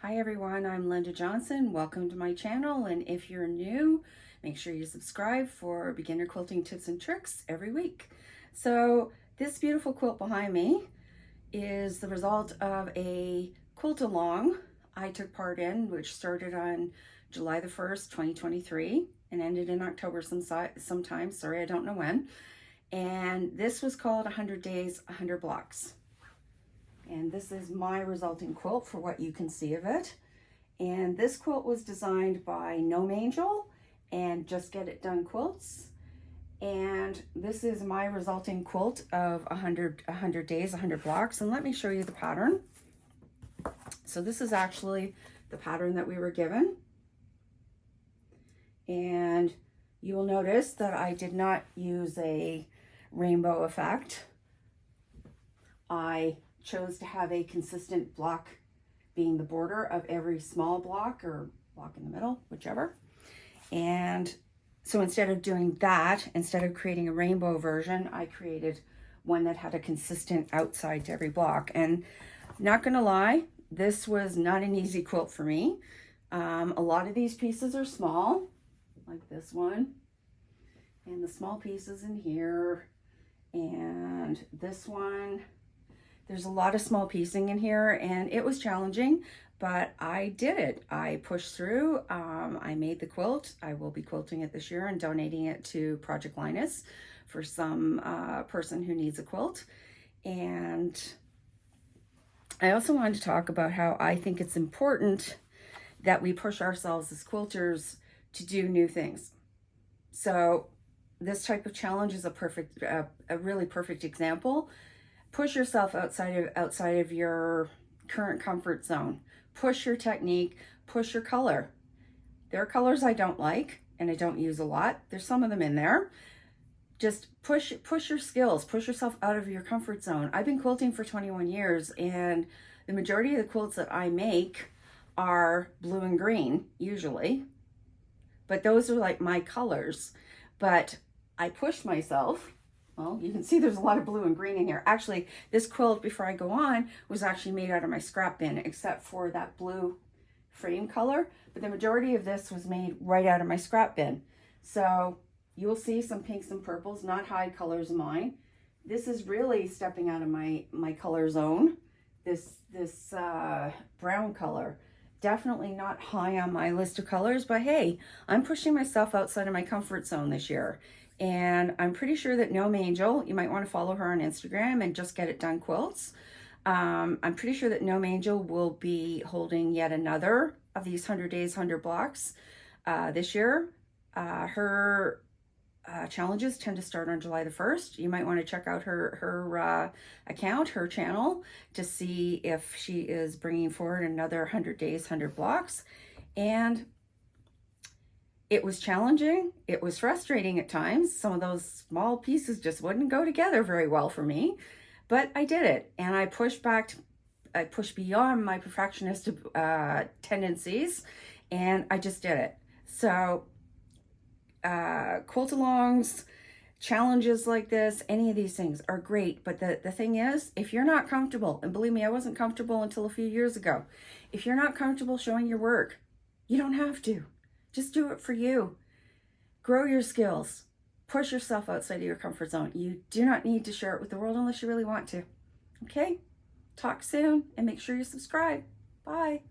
Hi everyone, I'm Linda Johnson. Welcome to my channel, and if you're new, make sure you subscribe for beginner quilting tips and tricks every week. So this beautiful quilt behind me is the result of a quilt along I took part in, which started on July the 1st, 2023 and ended in October sometime. Sorry, I don't know when. And this was called 100 Days, 100 Blocks. And this is my resulting quilt for what you can see of it. And this quilt was designed by Gnome Angel and Just Get It Done Quilts. And this is my resulting quilt of 100 days, 100 blocks. And let me show you the pattern. So this is actually the pattern that we were given. And you will notice that I did not use a rainbow effect. I chose to have a consistent block being the border of every small block or block in the middle, whichever. And so instead of doing that, instead of creating a rainbow version, I created one that had a consistent outside to every block. And not gonna lie, this was not an easy quilt for me. A lot of these pieces are small, like this one, and the small pieces in here, and this one. There's a lot of small piecing in here, and it was challenging, but I did it. I pushed through. I made the quilt. I will be quilting it this year and donating it to Project Linus for some person who needs a quilt. And I also wanted to talk about how I think it's important that we push ourselves as quilters to do new things. So this type of challenge is a really perfect example. Push yourself outside of your current comfort zone. Push your technique, push your color. There are colors I don't like and I don't use a lot. There's some of them in there. Just push your skills, push yourself out of your comfort zone. I've been quilting for 21 years, and the majority of the quilts that I make are blue and green usually, but those are like my colors. But I push myself. Well, you can see there's a lot of blue and green in here. Actually, this quilt, before I go on, was actually made out of my scrap bin, except for that blue frame color. But the majority of this was made right out of my scrap bin. So you'll see some pinks and purples, not high colors of mine. This is really stepping out of my color zone. This brown color. Definitely not high on my list of colors, but hey, I'm pushing myself outside of my comfort zone this year. And I'm pretty sure that Gnome Angel, you might want to follow her on Instagram and Just Get It Done Quilts. I'm pretty sure that Gnome Angel will be holding yet another of these 100 Days, 100 Blocks this year. Her challenges tend to start on July the 1st. You might want to check out her account, her channel, to see if she is bringing forward another 100 Days, 100 Blocks. And it was challenging. It was frustrating at times. Some of those small pieces just wouldn't go together very well for me, but I did it. And I pushed beyond my perfectionist tendencies, and I just did it. So quilt-alongs, challenges like this, any of these things are great. But the thing is, if you're not comfortable, and believe me, I wasn't comfortable until a few years ago. If you're not comfortable showing your work, you don't have to. Just do it for you. Grow your skills. Push yourself outside of your comfort zone. You do not need to share it with the world unless you really want to. Okay? Talk soon, and make sure you subscribe. Bye.